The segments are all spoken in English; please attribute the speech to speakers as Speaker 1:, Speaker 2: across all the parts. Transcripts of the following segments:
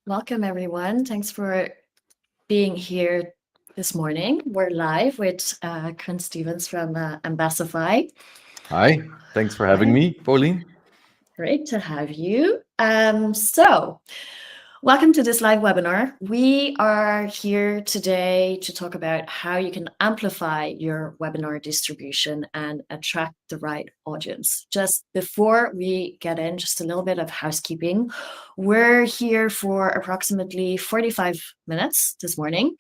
Speaker 1: Welcome, everyone. Thanks for being here this morning. We're live with Corinne Stevens from Ambassify.
Speaker 2: Hi, thanks for having
Speaker 1: Hi,
Speaker 2: me, Pauline.
Speaker 1: great to have you. Welcome to this live webinar. We are here today to talk about how you can amplify your webinar distribution and attract the right audience. Just before we get in, just a little bit of housekeeping. We're here for approximately 45 minutes this morning,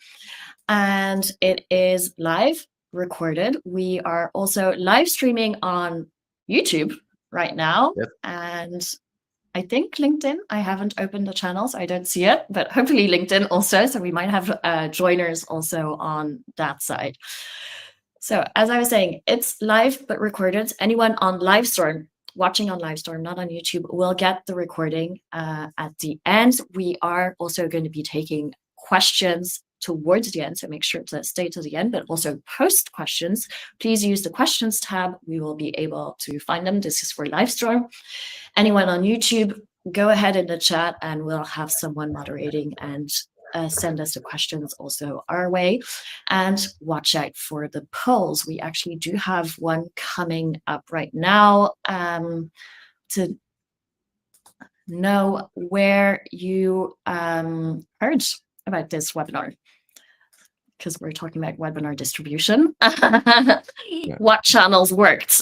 Speaker 1: and it is live recorded. We are also live streaming on YouTube right now,
Speaker 2: Yes.
Speaker 1: and I think LinkedIn. I haven't opened the channel, so I don't see it, but hopefully LinkedIn also. So we might have joiners also on that side. So as I was saying, it's live but recorded. Anyone on Livestorm, watching on Livestorm, not on YouTube, will get the recording at the end. We are also going to be taking questions towards the end, so make sure to stay to the end, but also post questions. Please use the questions tab. We will be able to find them. This is for Livestorm. Anyone on YouTube, go ahead in the chat and we'll have someone moderating and send us the questions also our way. And watch out for the polls. We actually do have one coming up right now to know where you heard about this webinar, because we're talking about webinar distribution.
Speaker 2: Yeah.
Speaker 1: What channels worked?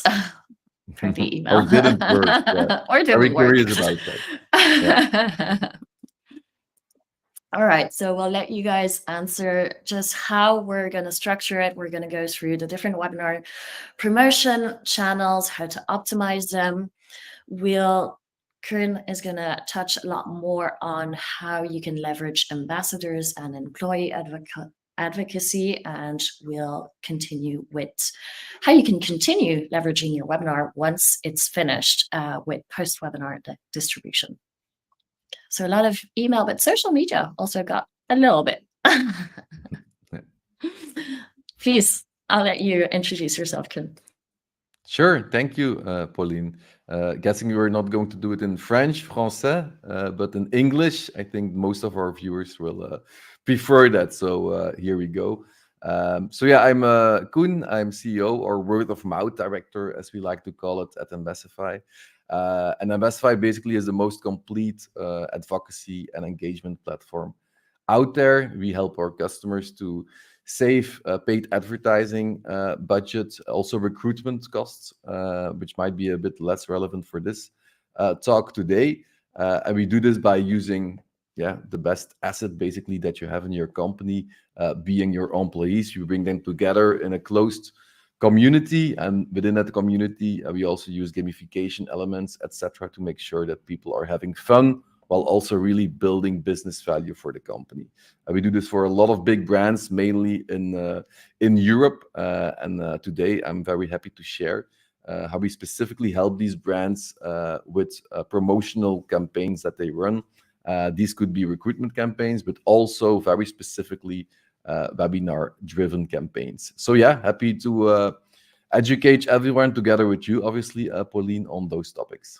Speaker 1: Probably email.
Speaker 2: Or didn't work. Yeah.
Speaker 1: Or
Speaker 2: Very
Speaker 1: didn't work.
Speaker 2: curious about that. Yeah.
Speaker 1: All right, so we'll let you guys answer just how we're going to structure it. We're going to go through the different webinar promotion channels, how to optimize them. Corinne is going to touch a lot more on how you can leverage ambassadors and employee advocacy, and we'll continue with how you can continue leveraging your webinar once it's finished with post-webinar distribution. So a lot of email, but social media also got a little bit. Please, I'll let you introduce yourself, Kim.
Speaker 2: Sure. Thank you, Pauline. Guessing we were not going to do it in French, Français, but in English. I think most of our viewers will prefer that. So here we go. So yeah, I'm Koen. I'm CEO or word of mouth director, as we like to call it at Ambassify. And Ambassify basically is the most complete advocacy and engagement platform out there. We help our customers to save paid advertising budget, also recruitment costs, which might be a bit less relevant for this talk today. And we do this by using the best asset basically that you have in your company, being your employees. You bring them together in a closed community, and within that community we also use gamification elements, etc., to make sure that people are having fun while also really building business value for the company. We do this for a lot of big brands, mainly in Europe, and today I'm very happy to share how we specifically help these brands with promotional campaigns that they run. These could be recruitment campaigns, but also very specifically webinar-driven campaigns. So yeah, happy to educate everyone together with you, obviously, Pauline, on those topics.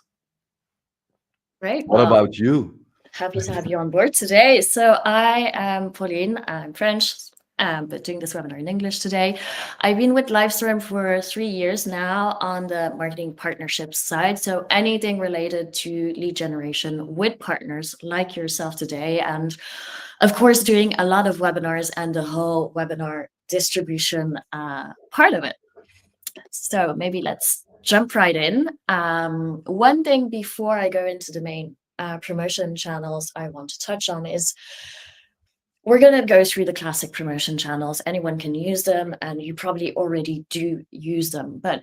Speaker 1: Great.
Speaker 2: What about you?
Speaker 1: Happy to have you on board today. So I am Pauline. I'm French, but doing this webinar in English today. I've been with Livestorm for 3 years now on the marketing partnerships side. So anything related to lead generation with partners like yourself today. And of course, doing a lot of webinars and the whole webinar distribution part of it. So maybe let's jump right in. One thing before I go into the main promotion channels I want to touch on is we're going to go through the classic promotion channels. Anyone can use them, and you probably already do use them. But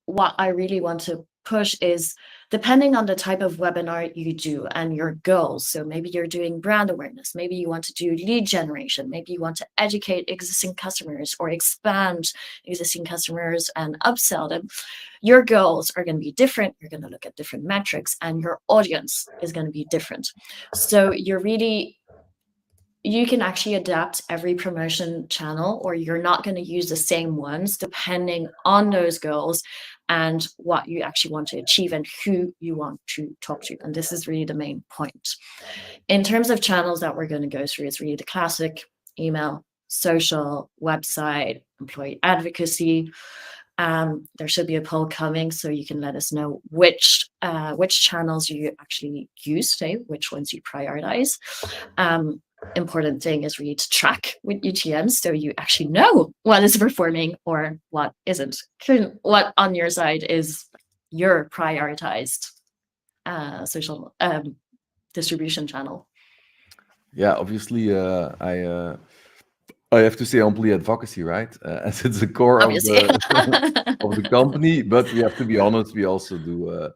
Speaker 1: what I really want to push is, depending on the type of webinar you do and your goals. So maybe you're doing brand awareness, maybe you want to do lead generation, maybe you want to educate existing customers or expand existing customers and upsell them. Your goals are going to be different. You're going to look at different metrics, and your audience is going to be different. So you can actually adapt every promotion channel, or you're not going to use the same ones depending on those goals and what you actually want to achieve and who you want to talk to. And this is really the main point. In terms of channels that we're going to go through, it's really the classic email, social, website, employee advocacy. There should be a poll coming, so you can let us know which channels you actually use today, which ones you prioritize. Important thing is really to track with UTMs, so you actually know what is performing or what isn't. What on your side is your prioritized social distribution channel?
Speaker 2: Yeah, obviously, I have to say employee advocacy, right? As it's the core of
Speaker 1: Obviously.
Speaker 2: the company. But we have to be honest, we also do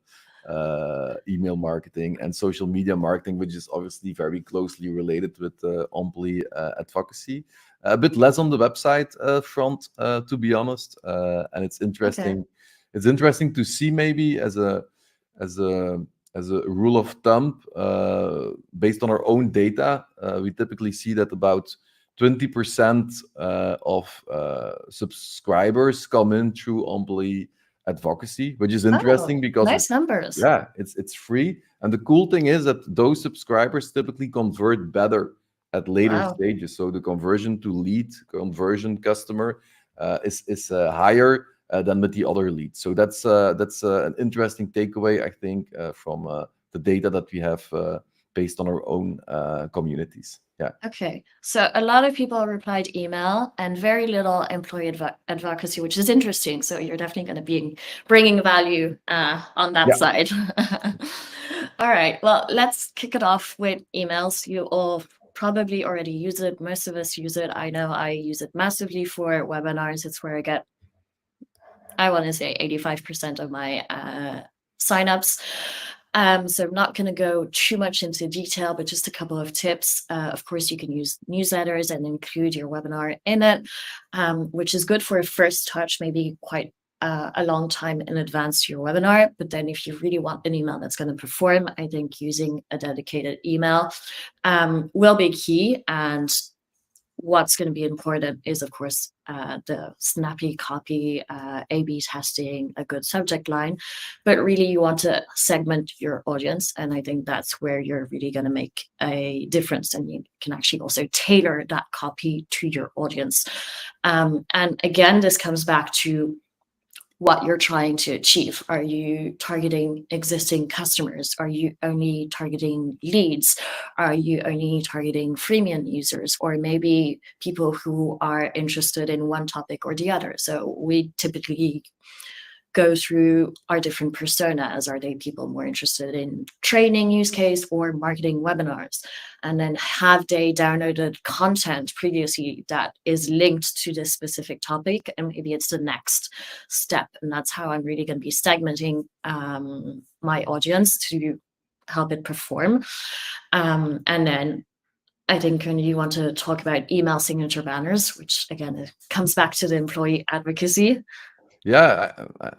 Speaker 2: email marketing and social media marketing, which is obviously very closely related with employee advocacy. A bit less on the website front, to be honest. And it's interesting.
Speaker 1: Okay.
Speaker 2: It's interesting to see maybe as a rule of thumb, based on our own data, we typically see that about 20% of subscribers come in through employee advocacy, which is interesting because
Speaker 1: nice numbers.
Speaker 2: yeah, it's free. And the cool thing is that those subscribers typically convert better at later stages. So the conversion to lead, conversion customer is higher than with the other leads. So that's an interesting takeaway, I think, from the data that we have based on our own communities. Yeah.
Speaker 1: Okay, so a lot of people replied email and very little employee advocacy, which is interesting. So you're definitely going to be bringing value on that side. All right, well, let's kick it off with emails. You all probably already use it. Most of us use it. I know I use it massively for webinars. It's where I get, I want to say 85% of my signups. So I'm not going to go too much into detail, but just a couple of tips. Of course, you can use newsletters and include your webinar in it, which is good for a first touch, maybe quite a long time in advance to your webinar. But then if you really want an email that's going to perform, I think using a dedicated email will be key. And what's going to be important is, of course, the snappy copy, A/B testing, a good subject line, but really you want to segment your audience. And I think that's where you're really going to make a difference. And you can actually also tailor that copy to your audience. And again, this comes back to what you're trying to achieve. Are you targeting existing customers? Are you only targeting leads? Are you only targeting freemium users, or maybe people who are interested in one topic or the other? So we typically go through our different personas. Are they people more interested in training use case or marketing webinars? And then have they downloaded content previously that is linked to this specific topic? And maybe it's the next step. And that's how I'm really going to be segmenting my audience to help it perform. And then I think when you want to talk about email signature banners, which again, it comes back to the employee advocacy.
Speaker 2: Yeah,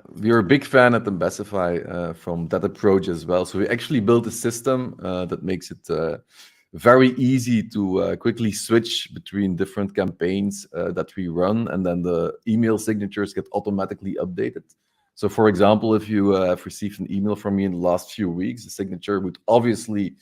Speaker 2: we're a big fan at Ambassify from that approach as well. So we actually built a system that makes it very easy to quickly switch between different campaigns that we run, and then the email signatures get automatically updated. So for example, if you have received an email from me in the last few weeks, the signature would obviously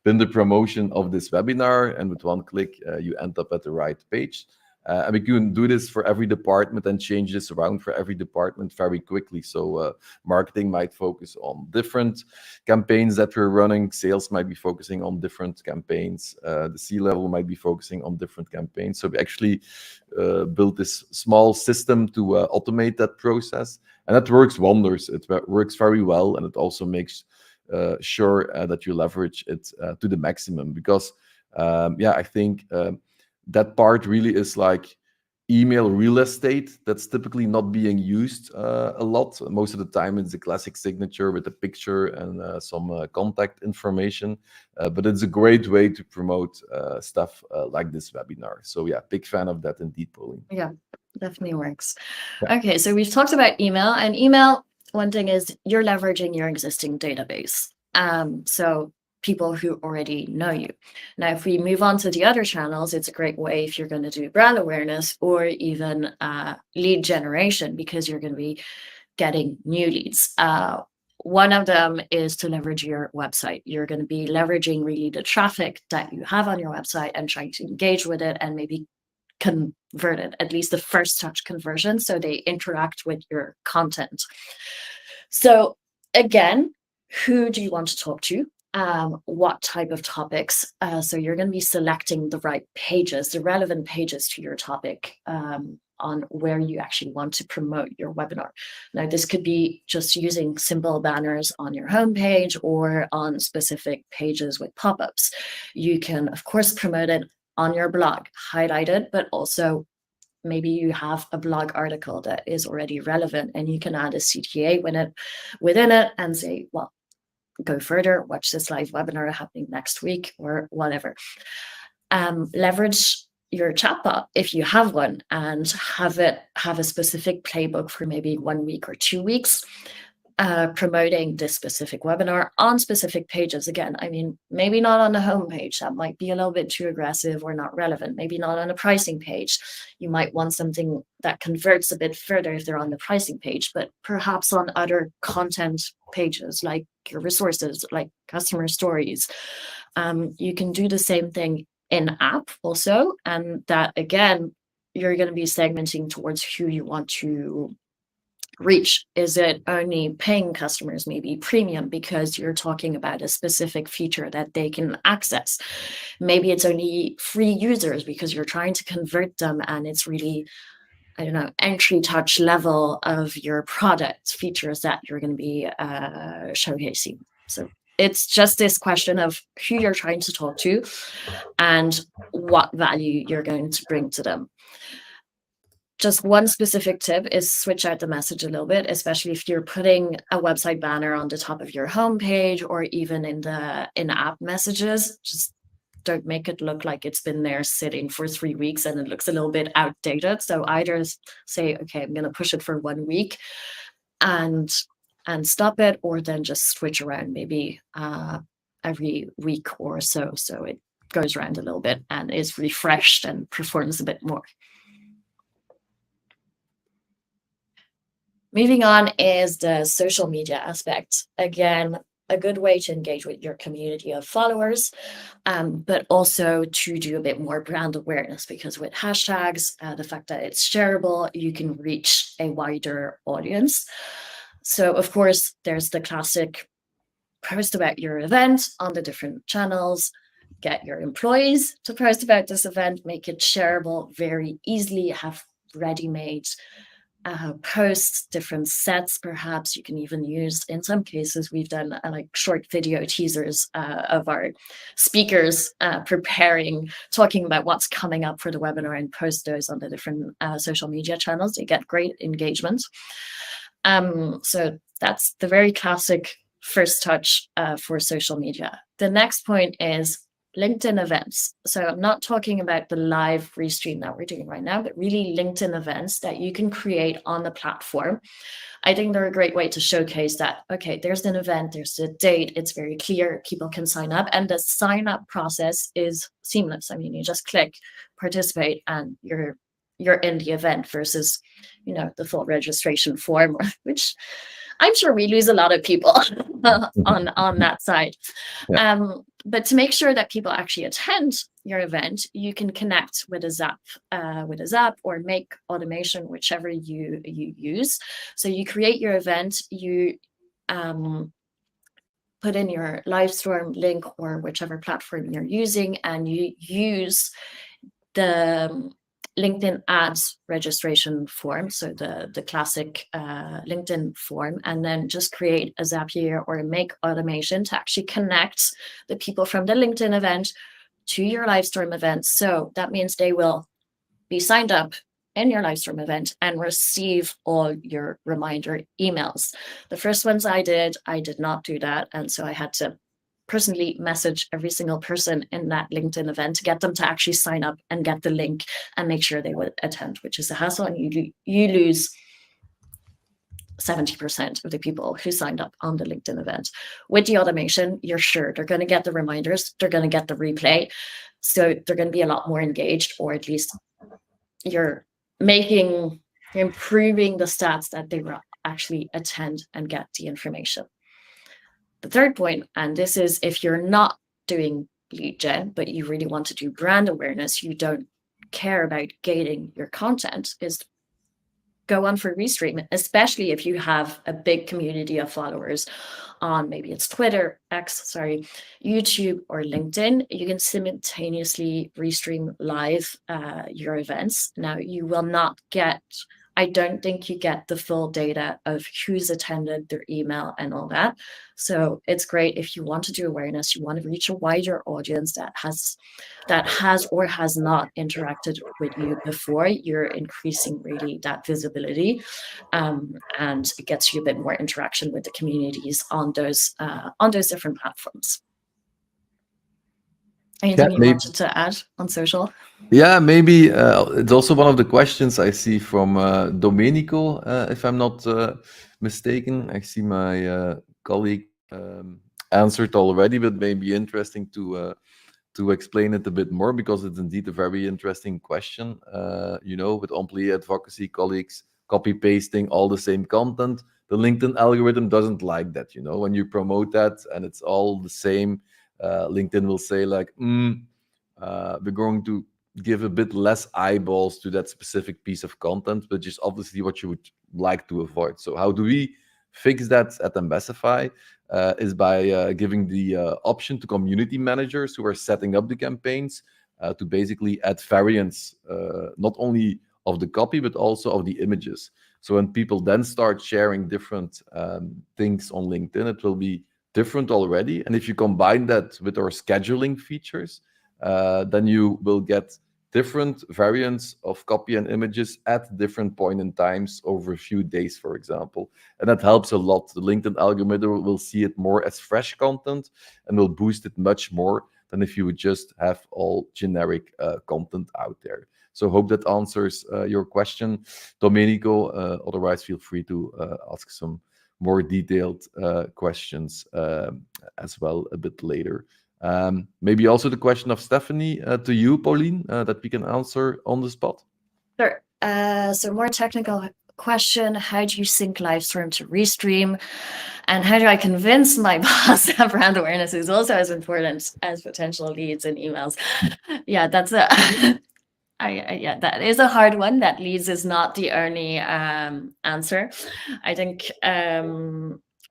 Speaker 2: been the promotion of this webinar, and with one click, you end up at the right page. And we can do this for every department and change this around for every department very quickly. So marketing might focus on different campaigns that we're running. Sales might be focusing on different campaigns. The C-level might be focusing on different campaigns. So we actually built this small system to automate that process. And that works wonders. It works very well. And it also makes sure that you leverage it to the maximum. Because, I think that part really is like email real estate that's typically not being used a lot. Most of the time it's a classic signature with a picture and some contact information, but it's a great way to promote stuff like this webinar. So yeah, big fan of that indeed, Pauline.
Speaker 1: Yeah, definitely works. Yeah. Okay, so we've talked about email, and email, one thing is you're leveraging your existing database. So people who already know you. Now, if we move on to the other channels, it's a great way if you're going to do brand awareness or even lead generation, because you're going to be getting new leads. One of them is to leverage your website. You're going to be leveraging really the traffic that you have on your website and trying to engage with it and maybe convert it, at least the first touch conversion, so they interact with your content. So again, who do you want to talk to? What type of topics? So you're going to be selecting the right pages, the relevant pages to your topic, on where you actually want to promote your webinar. Now, this could be just using simple banners on your homepage or on specific pages with pop-ups. You can, of course, promote it on your blog, highlight it, but also maybe you have a blog article that is already relevant and you can add a CTA within it and say, well, go further, watch this live webinar happening next week or whatever. Leverage your chatbot if you have one and have a specific playbook for maybe 1 week or 2 weeks, promoting this specific webinar on specific pages. Again, I mean, maybe not on the homepage. That might be a little bit too aggressive or not relevant. Maybe not on a pricing page. You might want something that converts a bit further if they're on the pricing page, but perhaps on other content pages like your resources, like customer stories. You can do the same thing in app also. And that, again, you're going to be segmenting towards who you want to reach. Is it only paying customers, maybe premium, because you're talking about a specific feature that they can access? Maybe it's only free users because you're trying to convert them and it's really, I don't know, entry touch level of your product features that you're going to be showcasing. So it's just this question of who you're trying to talk to and what value you're going to bring to them. Just one specific tip is switch out the message a little bit, especially if you're putting a website banner on the top of your homepage or even in the in-app messages. Just don't make it look like it's been there sitting for 3 weeks and it looks a little bit outdated. So either say, okay, I'm going to push it for 1 week and stop it, or then just switch around maybe every week or so it goes around a little bit and is refreshed and performs a bit more. Moving on is the social media aspect. Again, a good way to engage with your community of followers, but also to do a bit more brand awareness, because with hashtags, the fact that it's shareable, you can reach a wider audience. So of course, there's the classic post about your event on the different channels, get your employees to post about this event, make it shareable very easily, have ready-made posts, different sets. Perhaps you can even use, in some cases, we've done like short video teasers of our speakers preparing, talking about what's coming up for the webinar, and post those on the different social media channels. They get great engagement. So that's the very classic first touch for social media. The next point is LinkedIn events. So I'm not talking about the live restream that we're doing right now, but really LinkedIn events that you can create on the platform. I think they're a great way to showcase that, okay, there's an event, there's a date, it's very clear, people can sign up, and the sign up process is seamless. I mean, you just click, participate, and you're in the event, versus, you know, the full registration form, which I'm sure we lose a lot of people on that side. Yeah. But to make sure that people actually attend your event, you can connect with a Zap, or make automation, whichever you use. So you create your event, you put in your Livestorm link or whichever platform you're using, and you use the LinkedIn ads registration form, so the classic LinkedIn form, and then just create a Zapier or a Make automation to actually connect the people from the LinkedIn event to your Livestorm event. So that means they will be signed up in your Livestorm event and receive all your reminder emails. The first ones I did not do that, and so I had to personally message every single person in that LinkedIn event to get them to actually sign up and get the link and make sure they would attend, which is a hassle, and you lose 70% of the people who signed up on the LinkedIn event. With the automation, you're sure they're going to get the reminders, they're going to get the replay, so they're going to be a lot more engaged, or at least you're improving the stats that they actually attend and get the information. The third point, and this is if you're not doing lead gen, but you really want to do brand awareness, you don't care about gating your content, is go on for restream, especially if you have a big community of followers on, maybe it's Twitter, YouTube or LinkedIn. You can simultaneously restream live your events. Now, you will not get, I don't think you get the full data of who's attended, their email and all that. So it's great if you want to do awareness, you want to reach a wider audience that has or has not interacted with you before. You're increasing really that visibility, and it gets you a bit more interaction with the communities on those different platforms. Anything you wanted to add on social?
Speaker 2: Yeah, maybe it's also one of the questions I see from Domenico, if I'm not mistaken. I see my colleague answered already, but maybe interesting to explain it a bit more, because it's indeed a very interesting question. With Amplify advocacy colleagues copy pasting all the same content, the LinkedIn algorithm doesn't like that. When you promote that and it's all the same, LinkedIn will say like, we're going to give a bit less eyeballs to that specific piece of content, which is obviously what you would like to avoid. So how do we fix that at Ambassify? Is by giving the option to community managers who are setting up the campaigns to basically add variants, not only of the copy, but also of the images. So when people then start sharing different things on LinkedIn, it will be different already. And if you combine that with our scheduling features, then you will get different variants of copy and images at different point in times over a few days, for example. And that helps a lot. The LinkedIn algorithm will see it more as fresh content and will boost it much more than if you would just have all generic content out there. So hope that answers your question, Domenico. Otherwise, feel free to ask some more detailed questions as well a bit later. Maybe also the question of Stephanie to you, Pauline, that we can answer on the spot.
Speaker 1: Sure. So more technical question: how do you sync Livestorm to Restream, and how do I convince my boss that brand awareness is also as important as potential leads and emails? Yeah, that's yeah, that is a hard one. That leads is not the only answer, I think.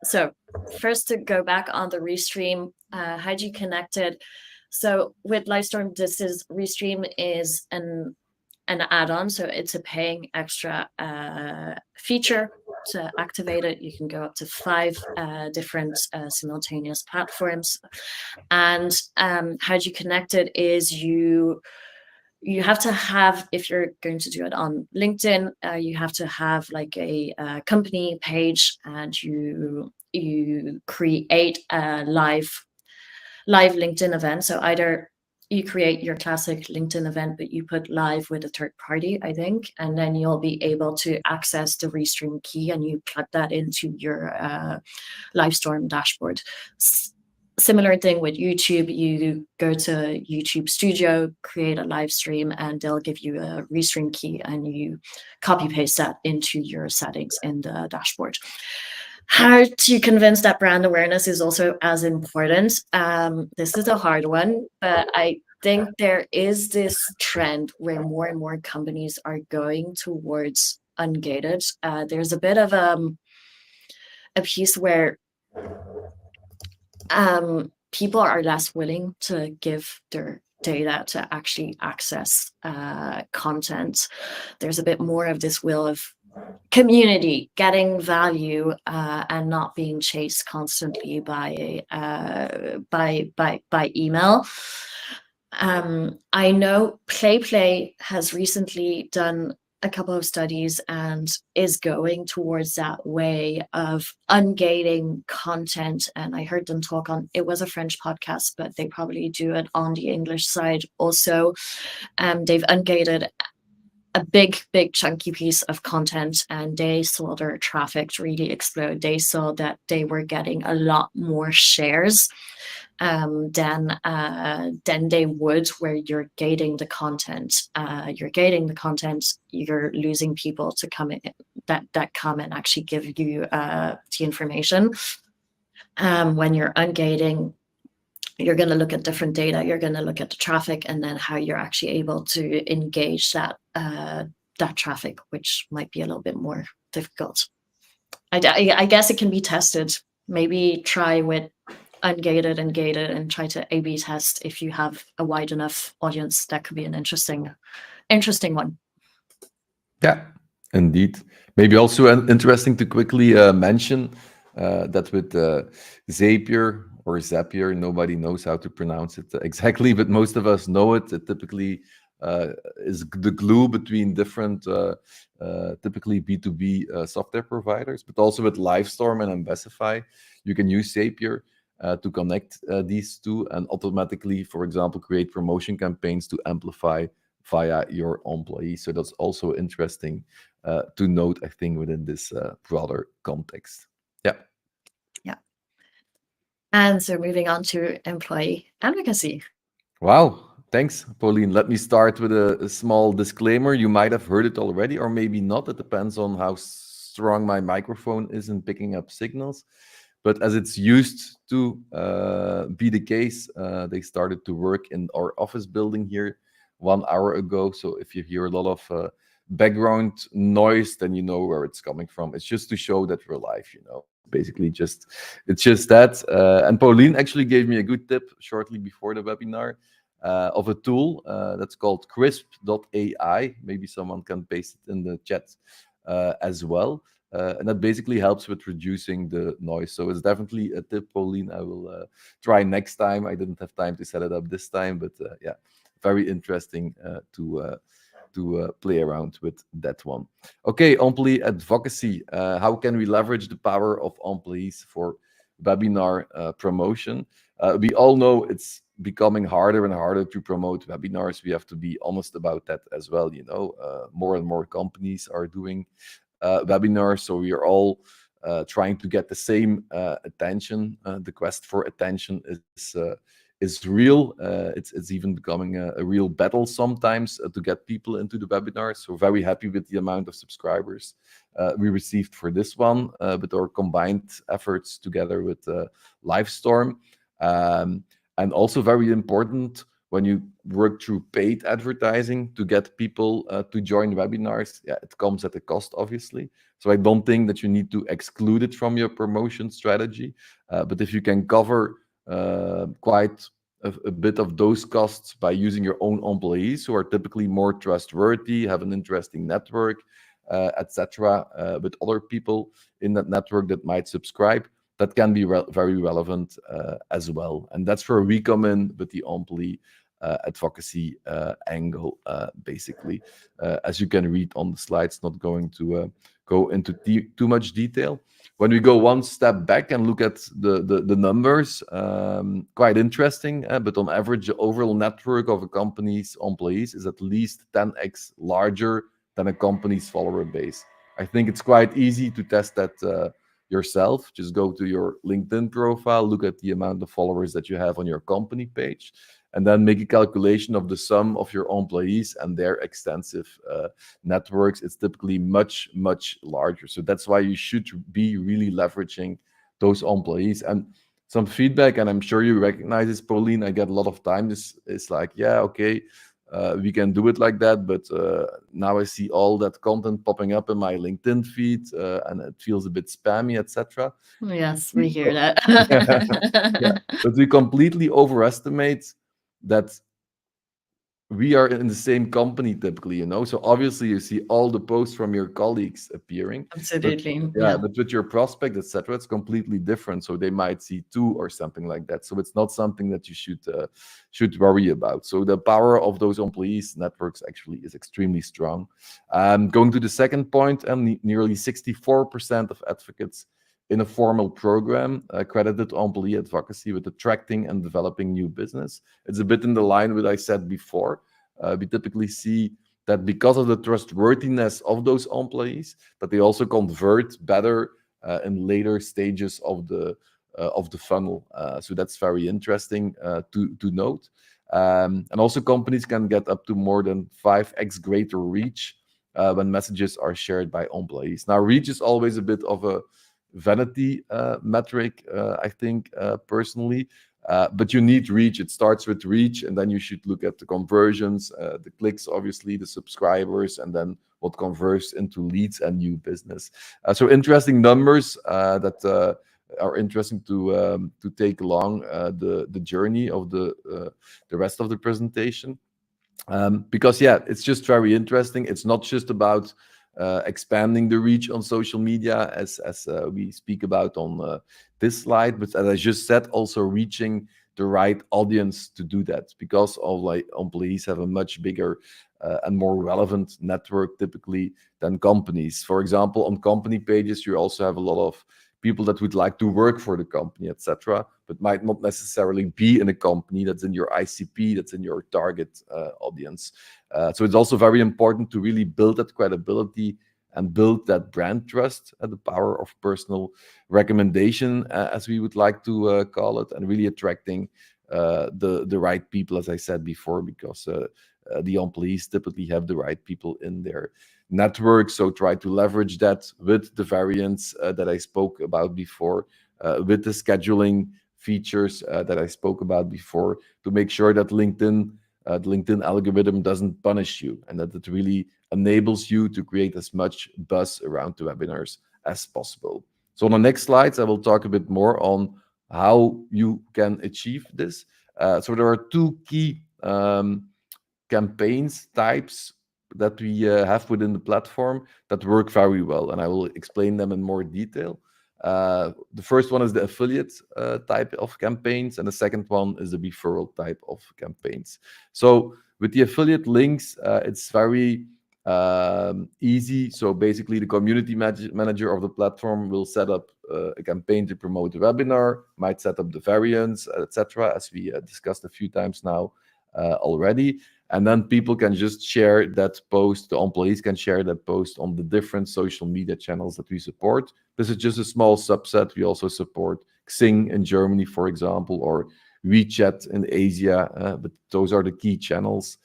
Speaker 1: So first, to go back on the Restream, how do you connect it? So with Livestorm, Restream is an add-on, so it's a paying extra feature. To activate it, you can go up to 5 different simultaneous platforms. And how do you connect it is you have to have, if you're going to do it on LinkedIn, you have to have like a company page, and you create a live LinkedIn event. So either you create your classic LinkedIn event, but you put live with a third party, I think, and then you'll be able to access the Restream key, and you plug that into your Livestorm dashboard. Similar thing with YouTube. You go to YouTube Studio, create a live stream, and they'll give you a Restream key, and you copy paste that into your settings in the dashboard. How to convince that brand awareness is also as important. This is a hard one, but I think there is this trend where more and more companies are going towards ungated. There's a bit of a piece where people are less willing to give their data to actually access content. There's a bit more of this will of community getting value and not being chased constantly by email. I know PlayPlay has recently done a couple of studies and is going towards that way of ungating content. And I heard them talk on, it was a French podcast, but they probably do it on the English side also. They've ungated a big chunky piece of content, and they saw their traffic really explode. They saw that they were getting a lot more shares than they would where you're gating the content. You're losing people to come in, that come and actually give you the information. When you're ungating, you're going to look at different data. You're going to look at the traffic and then how you're actually able to engage that traffic, which might be a little bit more difficult. I guess it can be tested. Maybe try with ungated and gated and try to A/B test. If you have a wide enough audience, that could be an interesting one.
Speaker 2: Yeah, indeed. Maybe also interesting to quickly mention that with Zapier or Zapier, nobody knows how to pronounce it exactly, but most of us know it. It typically is the glue between different, typically B2B software providers, but also with Livestorm and Ambassify, you can use Zapier to connect these two and automatically, for example, create promotion campaigns to amplify via your employees. So that's also interesting to note, I think, within this broader context. Yeah.
Speaker 1: Yeah. And so moving on to employee advocacy.
Speaker 2: Wow. Thanks, Pauline. Let me start with a small disclaimer. You might have heard it already, or maybe not. It depends on how strong my microphone is in picking up signals. But as it's used to be the case, they started to work in our office building here 1 hour ago. So if you hear a lot of background noise, then you know where it's coming from. It's just to show that we're live, basically it's just that. And Pauline actually gave me a good tip shortly before the webinar of a tool that's called crisp.ai. Maybe someone can paste it in the chat as well. And that basically helps with reducing the noise. So it's definitely a tip, Pauline. I will try next time. I didn't have time to set it up this time, but yeah, very interesting to play around with that one. Okay, employee advocacy. How can we leverage the power of employees for webinar promotion? We all know it's becoming harder and harder to promote webinars. We have to be honest about that as well. More and more companies are doing webinars, so we are all trying to get the same attention. The quest for attention is real. It's even becoming a real battle sometimes to get people into the webinar. So very happy with the amount of subscribers we received for this one with our combined efforts together with Livestorm. And also very important when you work through paid advertising to get people to join webinars. Yeah, it comes at a cost, obviously. So I don't think that you need to exclude it from your promotion strategy. But if you can cover quite a bit of those costs by using your own employees who are typically more trustworthy, have an interesting network, etc., with other people in that network that might subscribe, that can be very relevant as well. And that's where we come in with the employee advocacy angle, basically. As you can read on the slides, not going to go into too much detail. When we go one step back and look at the numbers, quite interesting, but on average, the overall network of a company's employees is at least 10x larger than a company's follower base. I think it's quite easy to test that yourself. Just go to your LinkedIn profile, look at the amount of followers that you have on your company page, and then make a calculation of the sum of your employees and their extensive networks. It's typically much, much larger. So that's why you should be really leveraging those employees. And some feedback, and I'm sure you recognize this, Pauline, I get a lot of time. It's like, yeah, okay, we can do it like that, but now I see all that content popping up in my LinkedIn feed, and it feels a bit spammy, etc.
Speaker 1: Yes, we hear that.
Speaker 2: Yeah. But we completely overestimate that we are in the same company typically, so obviously you see all the posts from your colleagues appearing.
Speaker 1: Absolutely.
Speaker 2: But with your prospect, etc., it's completely different. So they might see 2 or something like that. So it's not something that you should worry about. So the power of those employees networks actually is extremely strong. Going to the second point, and nearly 64% of advocates in a formal program credited employee advocacy with attracting and developing new business. It's a bit in the line with what I said before. We typically see that because of the trustworthiness of those employees, that they also convert better in later stages of the funnel. So that's very interesting to note. And also companies can get up to more than 5x greater reach when messages are shared by employees. Now, reach is always a bit of a vanity metric, I think, personally. But you need reach. It starts with reach, and then you should look at the conversions, the clicks, obviously, the subscribers, and then what converts into leads and new business. So interesting numbers that are interesting to take along the journey of the rest of the presentation. Because yeah, it's just very interesting. It's not just about expanding the reach on social media as we speak about on this slide, but as I just said, also reaching the right audience to do that, because all like employees have a much bigger and more relevant network typically than companies. For example, on company pages, you also have a lot of people that would like to work for the company, etc., but might not necessarily be in a company that's in your ICP, that's in your target audience. So it's also very important to really build that credibility and build that brand trust at the power of personal recommendation, as we would like to call it, and really attracting the right people, as I said before, because the employees typically have the right people in their network. So try to leverage that with the variants that I spoke about before, with the scheduling features that I spoke about before, to make sure that the LinkedIn algorithm doesn't punish you, and that it really enables you to create as much buzz around the webinars as possible. So on the next slides, I will talk a bit more on how you can achieve this. So there are two key campaigns types that we have within the platform that work very well, and I will explain them in more detail. The first one is the affiliate type of campaigns, and the second one is the referral type of campaigns. So with the affiliate links, it's very easy. So basically, the community manager of the platform will set up a campaign to promote the webinar, might set up the variants, etc., as we discussed a few times now already. And then people can just share that post, the employees can share that post on the different social media channels that we support. This is just a small subset. We also support Xing in Germany, for example, or WeChat in Asia, but those are the key channels.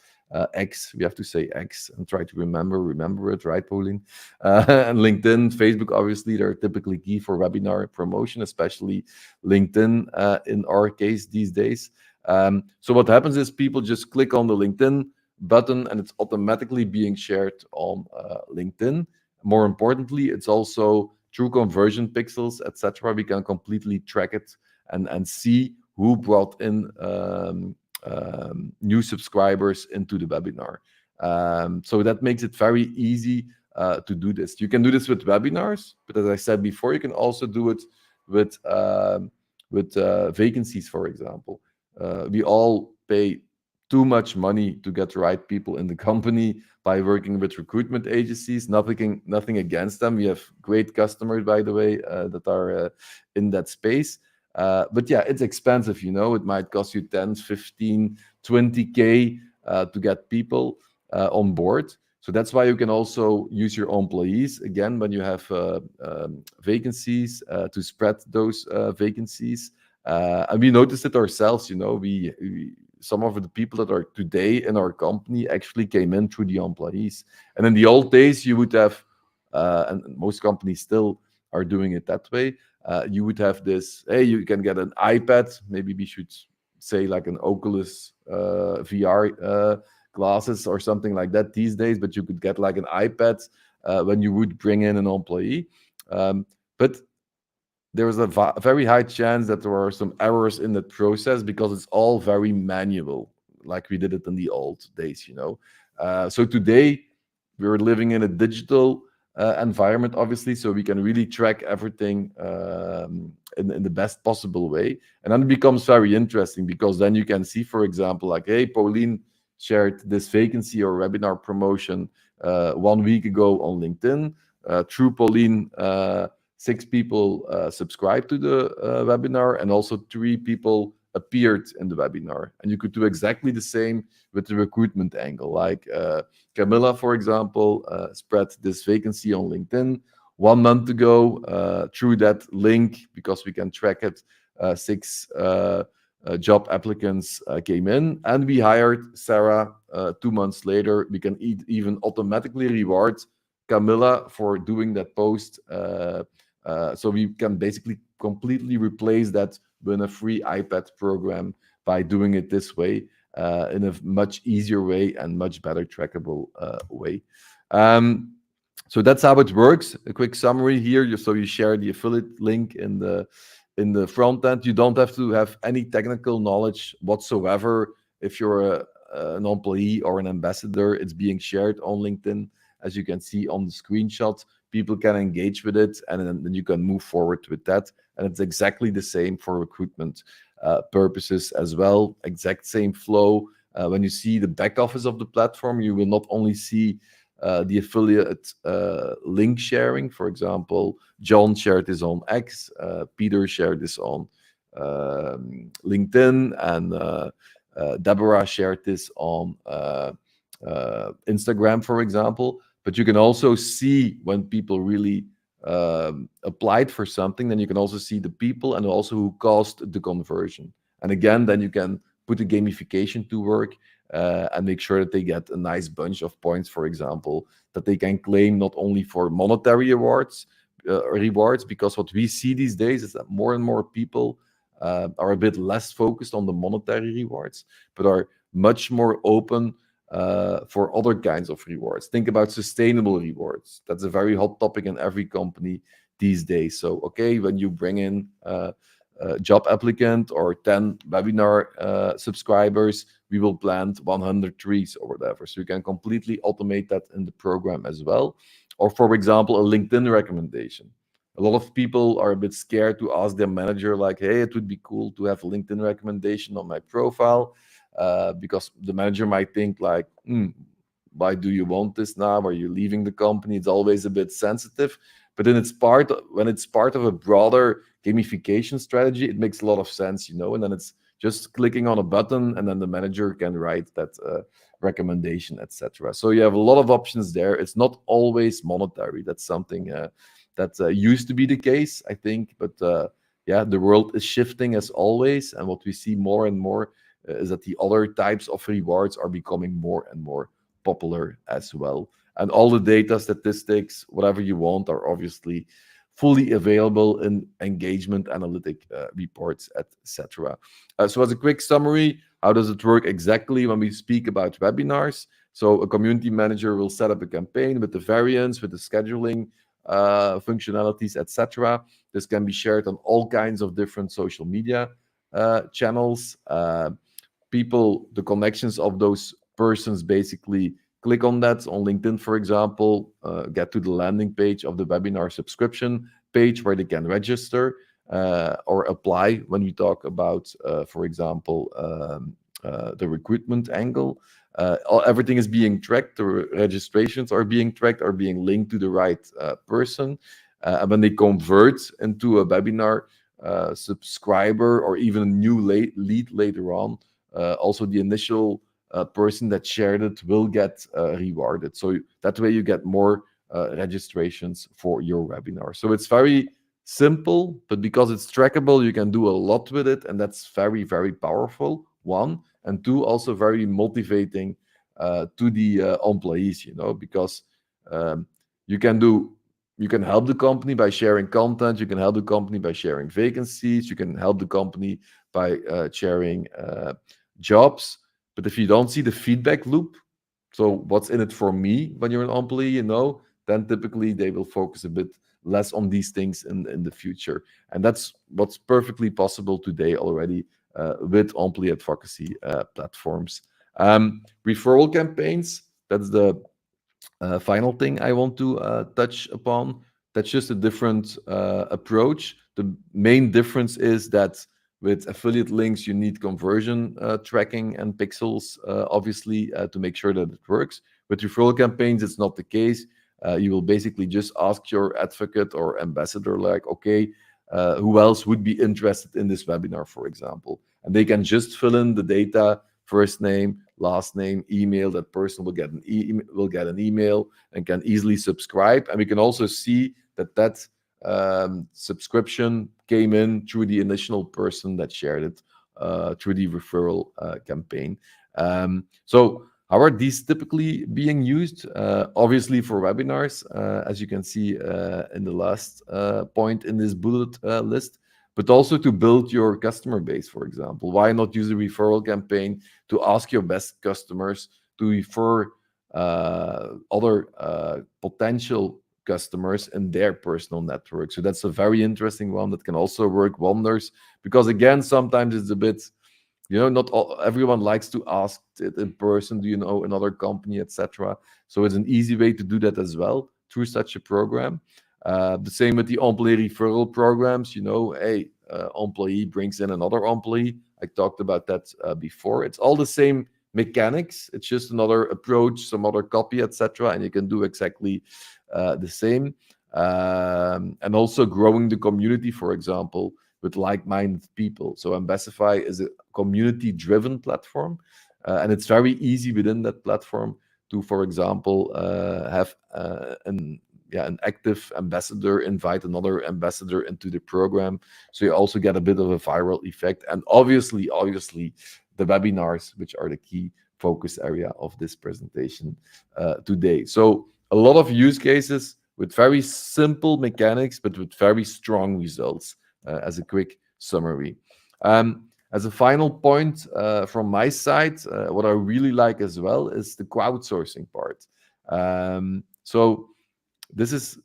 Speaker 2: X, we have to say X and try to remember it, right, Pauline? And LinkedIn, Facebook, obviously, they're typically key for webinar promotion, especially LinkedIn in our case these days. So what happens is people just click on the LinkedIn button and it's automatically being shared on LinkedIn. More importantly, it's also through conversion pixels, etc. We can completely track it and see who brought in new subscribers into the webinar. So that makes it very easy to do this. You can do this with webinars, but as I said before, you can also do it with vacancies, for example. We all pay too much money to get the right people in the company by working with recruitment agencies. Nothing against them. We have great customers, by the way, that are in that space. But yeah, it's expensive, you know. It might cost you 10, 15, 20K to get people on board. So that's why you can also use your employees, again, when you have vacancies, to spread those vacancies. And we noticed it ourselves, you know, we some of the people that are today in our company actually came in through the employees. And in the old days, you would have, and most companies still are doing it that way, you would have this, hey, you can get an iPad, maybe we should say like an Oculus VR glasses or something like that these days, but you could get like an iPad when you would bring in an employee. But there was a very high chance that there were some errors in that process because it's all very manual, like we did it in the old days, you know. So today we're living in a digital environment, obviously, so we can really track everything in the best possible way. And then it becomes very interesting because then you can see, for example, like, hey, Pauline shared this vacancy or webinar promotion 1 week ago on LinkedIn. Through Pauline, 6 people subscribed to the webinar, and also 3 people appeared in the webinar. And you could do exactly the same with the recruitment angle. Like Camilla, for example, spread this vacancy on LinkedIn 1 month ago through that link, because we can track it, 6 job applicants came in, and we hired Sarah 2 months later. We can even automatically reward Camilla for doing that post. So we can basically completely replace that with a free iPad program by doing it this way, in a much easier way and much better trackable way. So that's how it works. A quick summary here. So you share the affiliate link in the front end. You don't have to have any technical knowledge whatsoever. If you're an employee or an ambassador, it's being shared on LinkedIn, as you can see on the screenshot. People can engage with it, and then you can move forward with that. And it's exactly the same for recruitment purposes as well. Exact same flow. When you see the back office of the platform, you will not only see the affiliate link sharing. For example, John shared this on X, Peter shared this on LinkedIn, and Deborah shared this on Instagram, for example. But you can also see when people really applied for something, then you can also see the people and also who caused the conversion. And again, then you can put the gamification to work and make sure that they get a nice bunch of points, for example, that they can claim not only for monetary rewards, because what we see these days is that more and more people are a bit less focused on the monetary rewards, but are much more open for other kinds of rewards. Think about sustainable rewards. That's a very hot topic in every company these days. So, okay, when you bring in a job applicant or 10 webinar subscribers, we will plant 100 trees or whatever. So you can completely automate that in the program as well. Or, for example, a LinkedIn recommendation. A lot of people are a bit scared to ask their manager, like, hey, it would be cool to have a LinkedIn recommendation on my profile. Because the manager might think like, why do you want this now? Are you leaving the company? It's always a bit sensitive. But then when it's part of a broader gamification strategy, it makes a lot of sense, and then it's just clicking on a button and then the manager can write that recommendation, etc. So you have a lot of options there. It's not always monetary. That's something that used to be the case, I think. But yeah, the world is shifting as always. And what we see more and more is that the other types of rewards are becoming more and more popular as well. And all the data, statistics, whatever you want, are obviously fully available in engagement analytic reports, etc. So as a quick summary, how does it work exactly when we speak about webinars? So a community manager will set up a campaign with the variants, with the scheduling functionalities, etc. This can be shared on all kinds of different social media channels. The connections of those persons basically click on that on LinkedIn, for example, get to the landing page of the webinar subscription page where they can register or apply when we talk about, for example, the recruitment angle. Everything is being tracked. The registrations are being tracked, are being linked to the right person. And when they convert into a webinar subscriber or even a new lead later on, also the initial person that shared it will get rewarded. So that way you get more registrations for your webinar. So it's very simple, but because it's trackable, you can do a lot with it. And that's very, very powerful, one. And two, also very motivating to the employees, because you can help the company by sharing content. You can help the company by sharing vacancies. You can help the company by sharing jobs. But if you don't see the feedback loop, so what's in it for me when you're an employee, then typically they will focus a bit less on these things in the future. And that's what's perfectly possible today already with employee advocacy platforms. Referral campaigns, that's the final thing I want to touch upon. That's just a different approach. The main difference is that with affiliate links, you need conversion tracking and pixels, obviously, to make sure that it works. With referral campaigns, it's not the case. You will basically just ask your advocate or ambassador, like, okay, who else would be interested in this webinar, for example? And they can just fill in the data, first name, last name, email. That person will get an email and can easily subscribe. And we can also see that subscription came in through the initial person that shared it through the referral campaign. So how are these typically being used? Obviously for webinars, as you can see in the last point in this bullet list, but also to build your customer base, for example. Why not use a referral campaign to ask your best customers to refer other potential customers in their personal network? So that's a very interesting one that can also work wonders, because again, sometimes it's a bit, not everyone likes to ask it in person, do you know another company, etc. So it's an easy way to do that as well through such a program. The same with the employee referral programs. Hey, employee brings in another employee. I talked about that before. It's all the same mechanics. It's just another approach, some other copy, etc. And you can do exactly the same. And also growing the community, for example, with like-minded people. So Ambassify is a community-driven platform, and it's very easy within that platform to, for example, have an active ambassador invite another ambassador into the program. So you also get a bit of a viral effect. And obviously, the webinars, which are the key focus area of this presentation today. So a lot of use cases with very simple mechanics, but with very strong results, as a quick summary. As a final point from my side, what I really like as well is the crowdsourcing part. So this is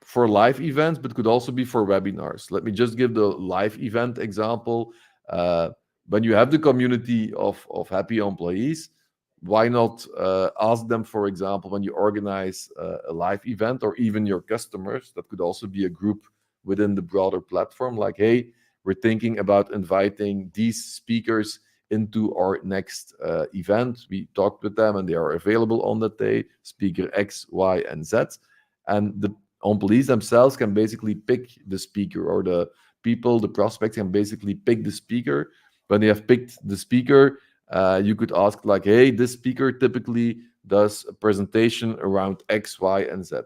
Speaker 2: for live events, but could also be for webinars. Let me just give the live event example. When you have the community of happy employees, why not ask them, for example, when you organize a live event, or even your customers, that could also be a group within the broader platform, like, hey, we're thinking about inviting these speakers into our next event. We talked with them and they are available on that day, speaker X, Y, and Z. And the employees themselves can basically pick the speaker, or the prospects can basically pick the speaker. When they have picked the speaker, you could ask, like, hey, this speaker typically does a presentation around X, Y, and Z.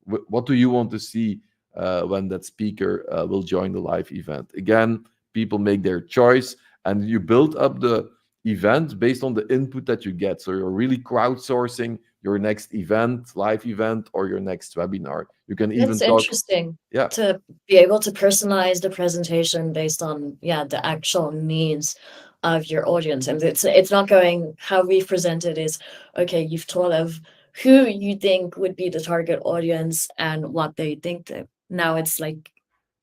Speaker 2: What do you want to see when that speaker will join the live event? Again, people make their choice, and you build up the event based on the input that you get. So you're really crowdsourcing your next event, live event, or your next webinar. You can even
Speaker 1: It's
Speaker 2: talk.
Speaker 1: interesting
Speaker 2: Yeah.
Speaker 1: to be able to personalize the presentation based on the actual needs of your audience. And it's not going, how we've presented is, okay, you've told of who you think would be the target audience and what they think that. Now it's like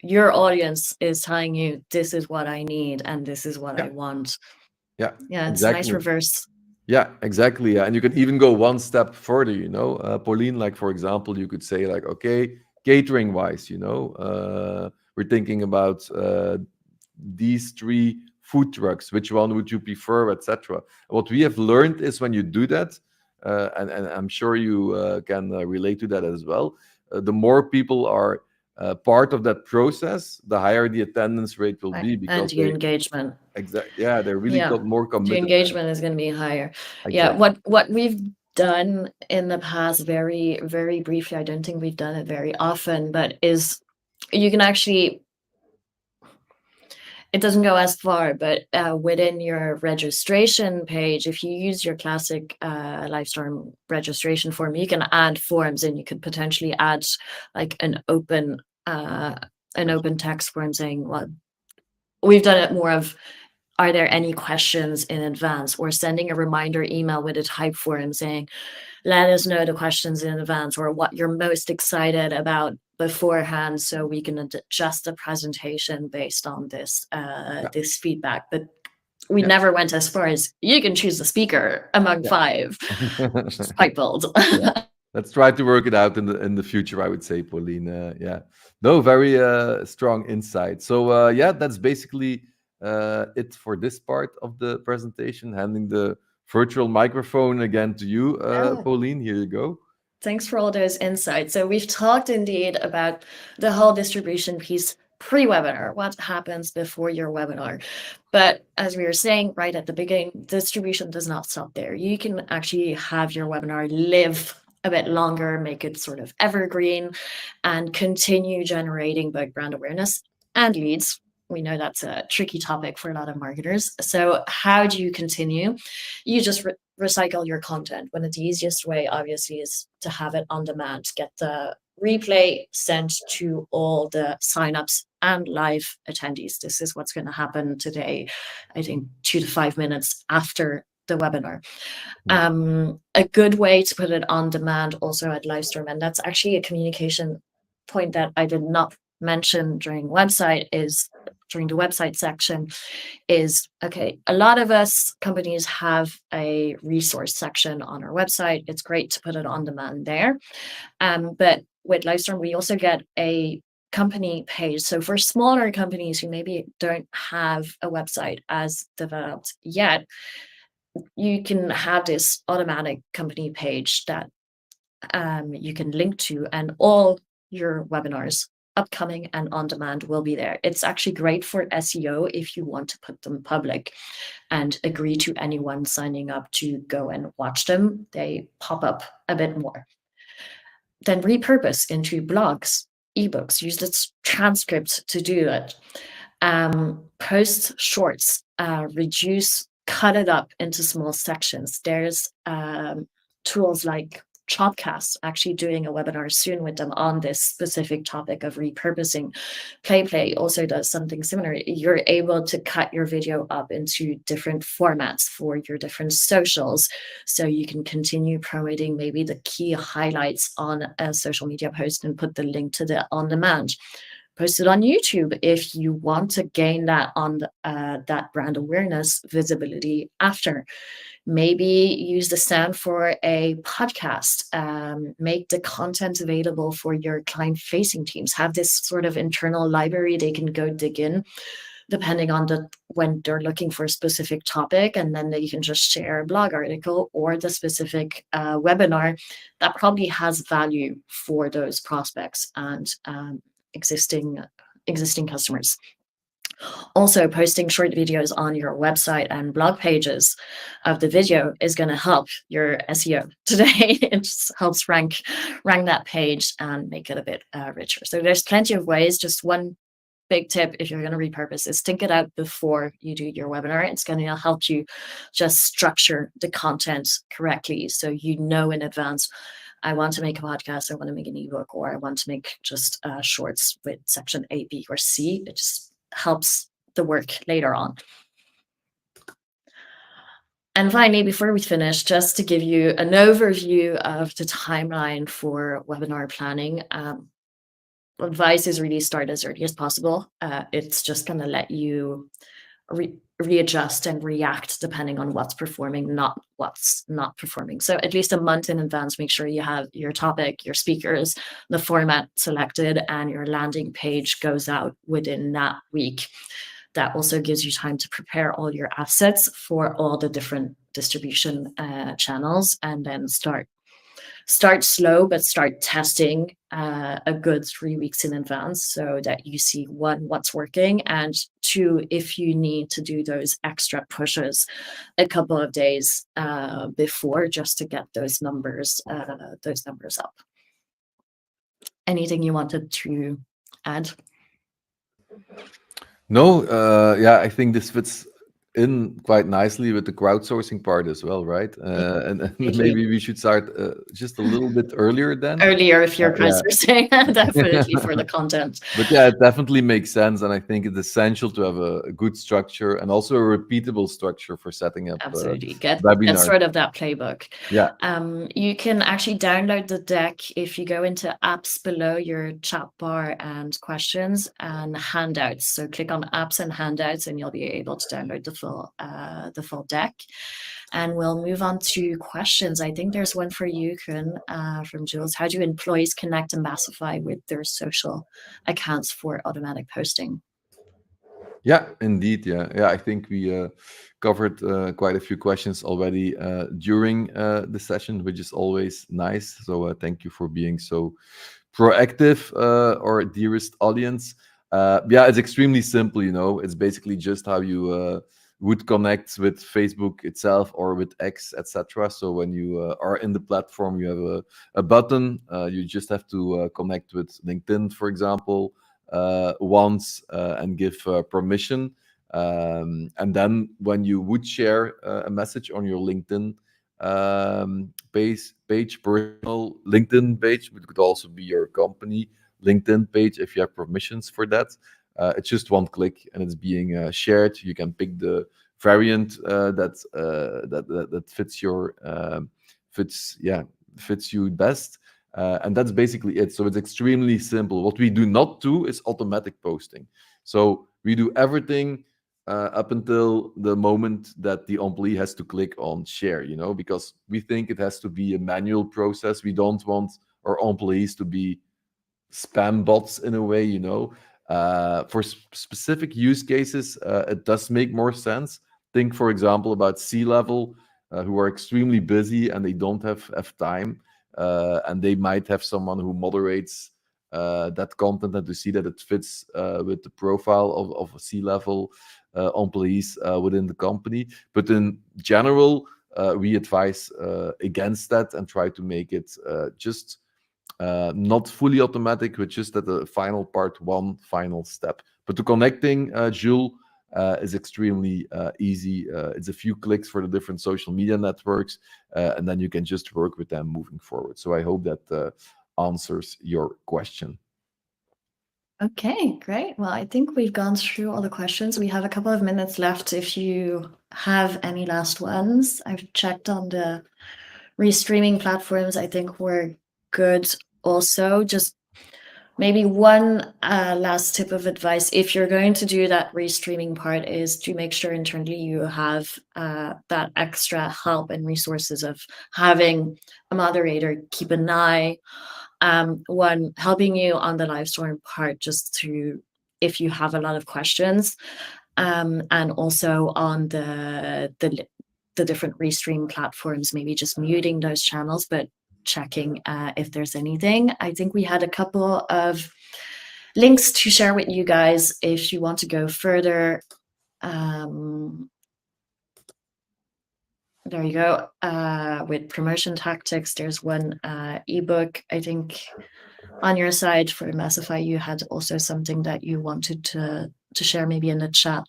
Speaker 1: your audience is telling you, this is what I need and this is what I want.
Speaker 2: Yeah,
Speaker 1: It's a nice reverse.
Speaker 2: Yeah, exactly. Yeah. And you can even go one step further, Pauline, like, for example, you could say, like, okay, catering wise, we're thinking about these 3 food trucks, which one would you prefer, etc. What we have learned is, when you do that, and I'm sure you can relate to that as well, the more people are part of that process, the higher the attendance rate will be, because
Speaker 1: and your engagement.
Speaker 2: Exactly. Yeah, they're really got more committed.
Speaker 1: The engagement is going to be higher.
Speaker 2: Exactly.
Speaker 1: Yeah, what we've done in the past, very, very briefly, I don't think we've done it very often, but is you can actually, it doesn't go as far, but within your registration page, if you use your classic Livestorm registration form, you can add forms, and you could potentially add like an open text form saying, well, we've done it more of, are there any questions in advance, or sending a reminder email with a type form saying, let us know the questions in advance, or what you're most excited about beforehand, so we can adjust the presentation based on this this feedback. But we never went as far as, you can choose the speaker among 5. It's quite bold.
Speaker 2: Let's try to work it out in the future, I would say, Pauline. No, very strong insight. So that's basically it for this part of the presentation. Handing the virtual microphone again to you, Pauline. Here you go.
Speaker 1: Thanks for all those insights. So we've talked indeed about the whole distribution piece pre-webinar, what happens before your webinar. But as we were saying right at the beginning, distribution does not stop there. You can actually have your webinar live a bit longer, make it sort of evergreen, and continue generating both brand awareness and leads we know that's a tricky topic for a lot of marketers. So how do you continue? You just recycle your content. One of the easiest way, obviously, is to have it on demand. Get the replay sent to all the signups and live attendees. This is what's going to happen today, I think 2 to 5 minutes after the webinar. A good way to put it on demand also at Livestorm, and that's actually a communication point that I did not mention during the website section, is, okay, a lot of us companies have a resource section on our website. It's great to put it on demand there. But with Livestorm, we also get a company page. So for smaller companies who maybe don't have a website as developed yet, you can have this automatic company page that you can link to, and all your webinars, upcoming and on demand, will be there. It's actually great for SEO if you want to put them public and agree to anyone signing up to go and watch them. They pop up a bit more. Then repurpose into blogs, ebooks, use this transcript to do it. Post shorts, cut it up into small sections. There's tools like Chopcast, actually doing a webinar soon with them on this specific topic of repurposing. PlayPlay also does something similar. You're able to cut your video up into different formats for your different socials, so you can continue promoting maybe the key highlights on a social media post and put the link to the on demand. Post it on YouTube if you want to gain that on that brand awareness visibility after. Maybe use the sound for a podcast. Make the content available for your client-facing teams. Have this sort of internal library they can go dig in, depending on when they're looking for a specific topic, and then you can just share a blog article or the specific webinar that probably has value for those prospects and existing customers. Also, posting short videos on your website and blog pages of the video is going to help your SEO today. It just helps rank that page and make it a bit richer. So there's plenty of ways. Just one big tip, if you're going to repurpose, is think it out before you do your webinar. It's going to help you just structure the content correctly, so you know in advance, I want to make a podcast, I want to make an ebook, or I want to make just shorts with section A, B, or C. It just helps the work later on. And finally, before we finish, just to give you an overview of the timeline for webinar planning, advice is really start as early as possible. It's just going to let you readjust and react depending on what's performing, not what's not performing. So at least a month in advance, make sure you have your topic, your speakers, the format selected, and your landing page goes out within that week. That also gives you time to prepare all your assets for all the different distribution channels, and then start slow, but start testing a good 3 weeks in advance, so that you see, one, what's working, and two, if you need to do those extra pushes a couple of days before, just to get those numbers up. Anything you wanted to add?
Speaker 2: No, I think this fits in quite nicely with the crowdsourcing part as well, right? And maybe we should start just a little bit earlier then.
Speaker 1: Earlier, if you're crowdsourcing, definitely for the content.
Speaker 2: But yeah, it definitely makes sense, and I think it's essential to have a good structure and also a repeatable structure for setting up.
Speaker 1: Absolutely, get
Speaker 2: webinars.
Speaker 1: sort of that playbook.
Speaker 2: Yeah.
Speaker 1: You can actually download the deck if you go into apps below your chat bar and questions and handouts. So click on apps and handouts, and you'll be able to download the full deck. And we'll move on to questions. I think there's one for you, Kun, from Jules. How do employees connect Ambassify with their social accounts for automatic posting?
Speaker 2: Yeah, indeed. Yeah. I think we covered quite a few questions already during the session, which is always nice. So thank you for being so proactive, our dearest audience. It's extremely simple. It's basically just how you would connect with Facebook itself or with X, etc. So when you are in the platform, you have a button. You just have to connect with LinkedIn, for example. once and give permission. And then when you would share a message on your LinkedIn page, personal LinkedIn page, it could also be your company LinkedIn page if you have permissions for that. It's just one click and it's being shared. You can pick the variant that fits your fits you best. And that's basically it. So it's extremely simple. What we do not do is automatic posting. So we do everything up until the moment that the employee has to click on share, because we think it has to be a manual process. We don't want our employees to be spam bots in a way, for specific use cases, it does make more sense. Think, for example, about C-level who are extremely busy and they don't have time, and they might have someone who moderates that content and to see that it fits with the profile of a C-level employees within the company. But in general, we advise against that and try to make it just not fully automatic, but just at the final part, one final step. But the connecting, Jules, is extremely easy. It's a few clicks for the different social media networks, and then you can just work with them moving forward. So I hope that answers your question.
Speaker 1: Okay, great. Well, I think we've gone through all the questions. We have a couple of minutes left if you have any last ones. I've checked on the restreaming platforms. I think we're good also. Just maybe one last tip of advice, if you're going to do that restreaming part, is to make sure internally you have that extra help and resources of having a moderator keep an eye, one helping you on the Livestorm part, just to, if you have a lot of questions, and also on the different restream platforms, maybe just muting those channels, but checking if there's anything. I think we had a couple of links to share with you guys if you want to go further. There you go. With promotion tactics, there's one ebook. I think on your side for Ambassify, you had also something that you wanted to share, maybe in the chat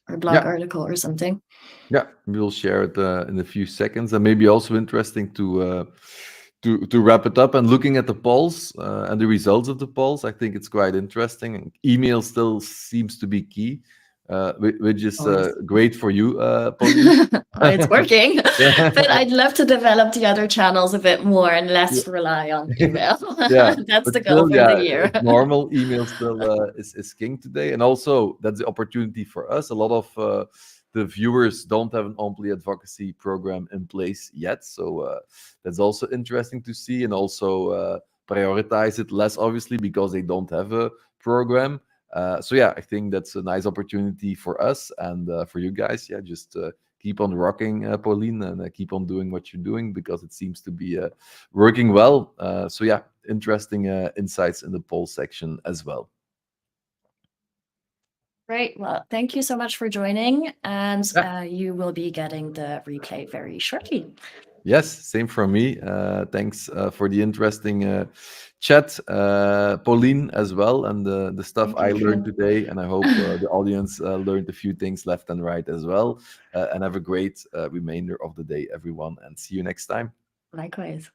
Speaker 1: or blog article or something.
Speaker 2: Yeah, we'll share it in a few seconds, and maybe also interesting to wrap it up and looking at the polls and the results of the polls. I think it's quite interesting. And email still seems to be key, which is great for you, Pauline.
Speaker 1: It's working, but I'd love to develop the other channels a bit more and less rely on email. That's the goal for the year.
Speaker 2: Normal email still is king today, and also that's the opportunity for us. A lot of the viewers don't have an employee advocacy program in place yet, so that's also interesting to see, and also prioritize it less, obviously, because they don't have a program. So yeah, I think that's a nice opportunity for us and for you guys. Yeah, just keep on rocking, Pauline, and keep on doing what you're doing, because it seems to be working well. So yeah, interesting insights in the poll section as well.
Speaker 1: Great. Well, thank you so much for joining, and you will be getting the replay very shortly.
Speaker 2: Yes, same from me. Thanks for the interesting chat, Pauline, as well, and the stuff I learned today. And I hope the audience learned a few things left and right as well. And have a great remainder of the day, everyone, and see you next time.
Speaker 1: Likewise.